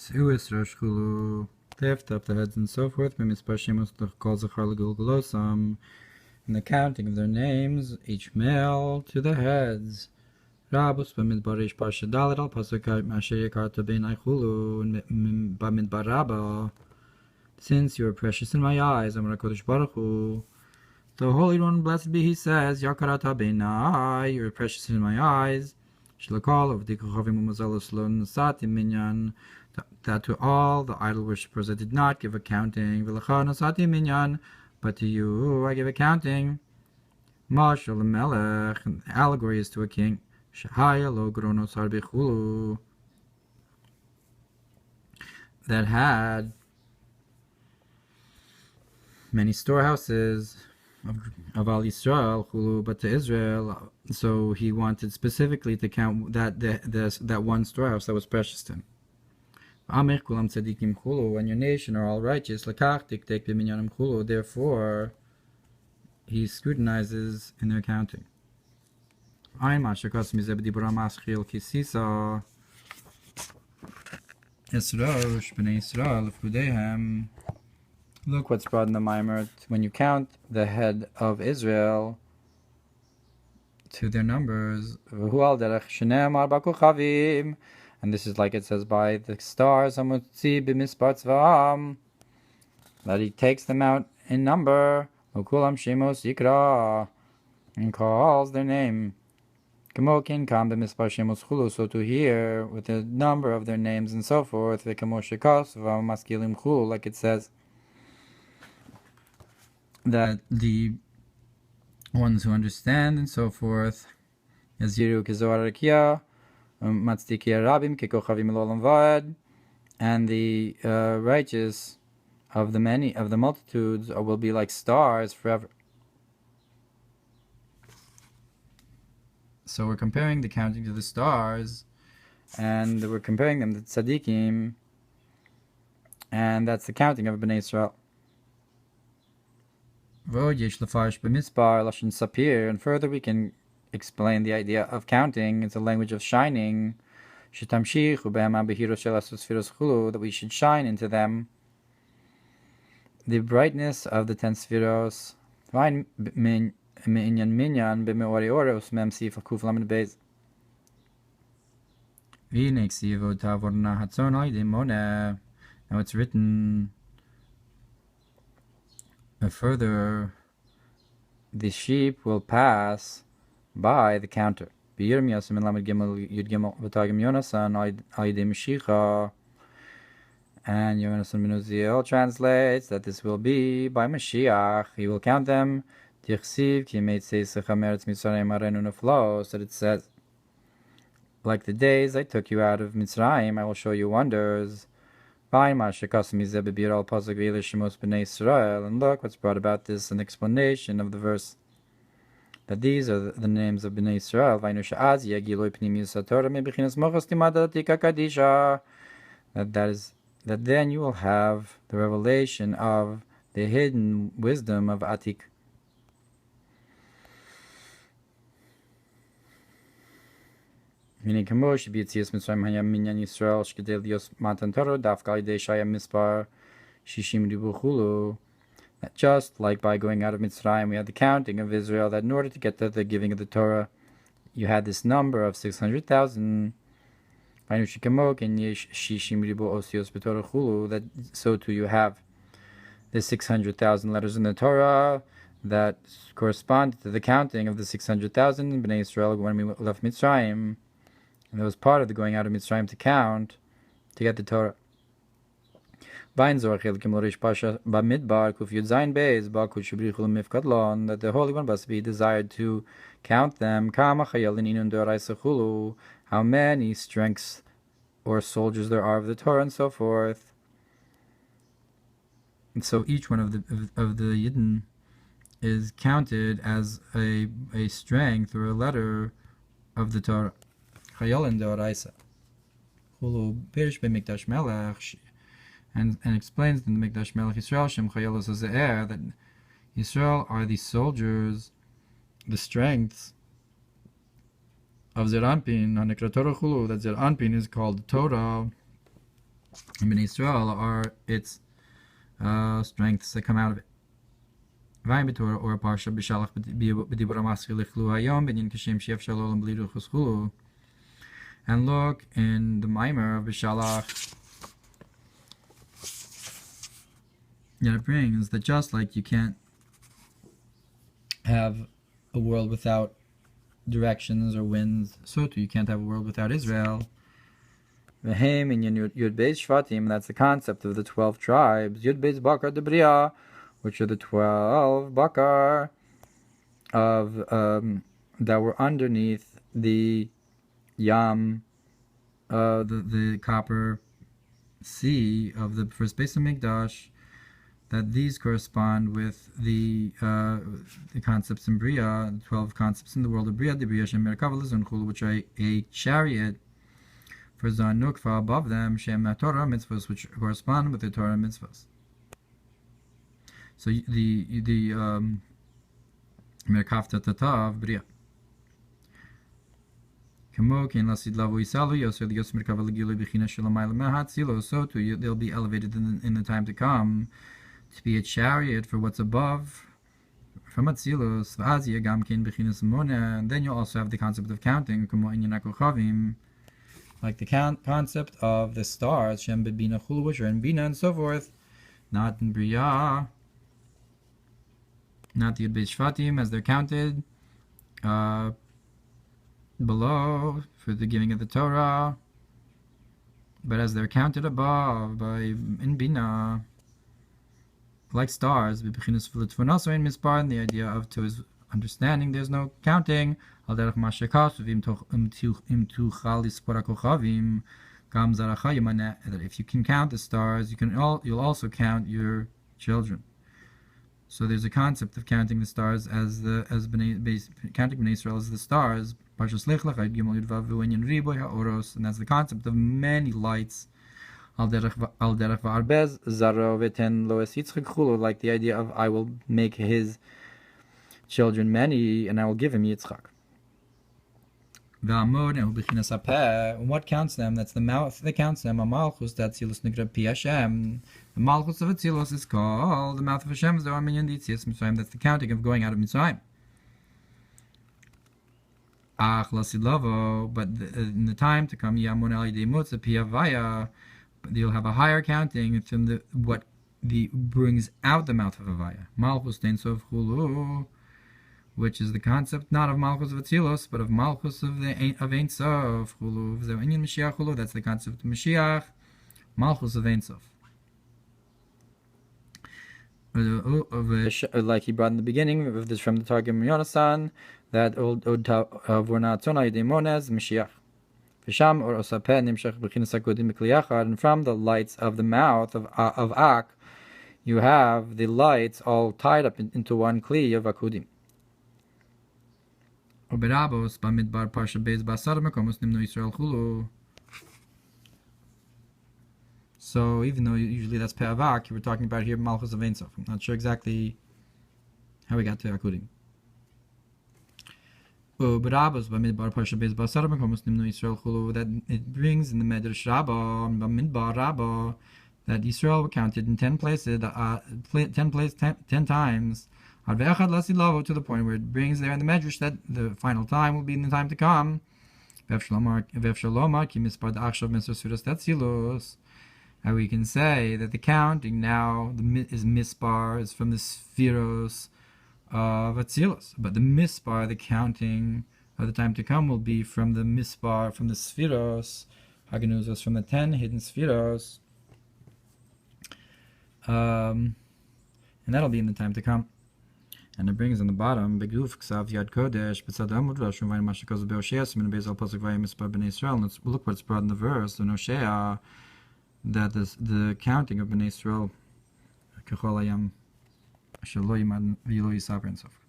Es Rosh Chulu, lift up the heads and so forth. Mamar Shemos calls the in the counting of their names, each male to the heads. Rabus Bamidbar ish Parshad Dalet al Pasuk Masher Yakarta Beinai Chulu Bamidbar Rabba. Since you are precious in my eyes, Amar Kodesh Baruch Hu, the Holy One, blessed be He, says, Yakarata Beinai, you are precious in my eyes. Shlakal of Dikochavim Umazalos Lo Nasati Minyan. That to all the idol worshippers I did not give accounting. V'lecha nasati minyan, but to you I give accounting. Mashal melech, the allegory is to a king. Shehaya lo gronos harbichulu, that had many storehouses of Al Yisrael chulu, but to Israel. So he wanted specifically to count that one storehouse that was precious to him. And your nation are all righteous. Therefore, he scrutinizes in their counting. Es Rosh, Bnei Yisrael, look what's brought in the Mamar. When you count the head of Israel to their numbers, and this is like it says by the stars, that he takes them out in number, and calls their name. So to hear with the number of their names and so forth, like it says, that the ones who understand and so forth, and the righteous of the multitudes will be like stars forever. So we're comparing the counting to the stars, and we're comparing them to tzaddikim, and that's the counting of Bnei Israel. And further we can explain the idea of counting. It's a language of shining, that we should shine into them the brightness of the 10 spheros. Now it's written further, the sheep will pass by the counter. And Yonasan ben Uziel translates that this will be by Mashiach. He will count them. So that it says, like the days I took you out of Mitzrayim, I will show you wonders. And look what's brought about this, an explanation of the verse, that these are the names of Bnei Israel. That then you will have the revelation of the hidden wisdom of Atik. Meaning, that just like by going out of Mitzrayim, we had the counting of Israel, that in order to get to the giving of the Torah, you had this number of 600,000. That so too you have the 600,000 letters in the Torah that correspond to the counting of the 600,000 in Bnei Israel when we left Mitzrayim. And that was part of the going out of Mitzrayim to count, to get the Torah. That the Holy One must be desired to count them. How many strengths or soldiers there are of the Torah and so forth. And so each one of the Yidden is counted as a strength or a letter of the Torah. And explains in the Mikdash Melech Yisrael Shem Chayolos Haze'er, that Yisrael are the soldiers, the strengths of Zer Anpin, that Zer Anpin is called Torah, and Bnei Israel are its strengths that come out of it. Or Parsha B'Shalach B'Dibur Amaschil Lichlu Hayom B'Nyin Kashem Shef Shalom B'Lidu Chuschulu. And look in the Mamar of B'Shalach that it brings that just like you can't have a world without directions or winds, so too you can't have a world without Israel. V'hem in Yud Beis Shvatim, that's the concept of the 12 tribes. Yud Beis Bakar Debriya, which are the 12 Bakar of that were underneath the Yam, the copper sea of the first base of Mikdash. That these correspond with the concepts in Bria, the 12 concepts in the world of Bria, the Bria Shem Merkava Lizunchul, which are a chariot for Zan Nukva above them, Shem Torah mitzvahs, which correspond with the Torah mitzvahs. So the Merkavta Tata of Bria. So they'll be elevated in the time to come to be a chariot for what's above from Atzilus, and then you'll also have the concept of counting, like the concept of the stars, Shem Bina Chulu, which are in Bina and so forth, not in Bria, not the Yud Beis Shvatim as they're counted below for the giving of the Torah, but as they're counted above by in Bina, like stars, and the idea of to his understanding there's no counting. That if you can count the stars, you'll also count your children. So there's a concept of counting the stars counting Bnei Israel as the stars. Parshas and that's the concept of many lights. Like the idea of I will make his children many and I will give him Yitzchak. And what counts them? That's the mouth that counts them. Malchus, that's Atzilus Nigra Pi Hashem. The Malchus of Atzilus is called the mouth of Hashem. That's the counting of going out of Mitzrayim. But in the time to come, you'll have a higher counting from what brings out the mouth of Avaya. Malchus Ein Sof Chulu, which is the concept not of Malchus of Atzilus, but of Malchus of Ein Sof Chulu. That's the concept of Mashiach, Malchus of Ein Sof. Like he brought in the beginning of this from the Targum Yonasan, that Mashiach. And from the lights of the mouth of Ak, you have the lights all tied up into one kli of Akudim. Bamidbar Parsha Beis Basar Mekomos Nimnu Yisrael Chulu. So even though usually that's Pe'avak, we're talking about here Malchus of Ein Sof. I'm not sure exactly how we got to Akudim. That it brings in the Medrash Rabbah, Bamidbar Rabbah, that Yisrael were counted in 10 places, 10 times, to the point where it brings there in the Medrash that the final time will be in the time to come. And we can say that the counting now is mispar, is from the spheros of Atzilus, but the mispar, the counting of the time to come, will be from the mispar, from the spheros, Haganuzos, from the 10 hidden spheros, and that'll be in the time to come. And it brings on the bottom, Beguf Ksav Yad Kodesh, B'tzad Amud Rosh, Vayim Mashikos Be'Osheas, Min Beis Al Pasuk Vayim Mispar B'nei Israel. And let's look what's brought in the verse, in Oshea, that the counting of B'nei Israel, Kechol Hayam, Shelo Yimad V'Yilo Yisaber, and so forth.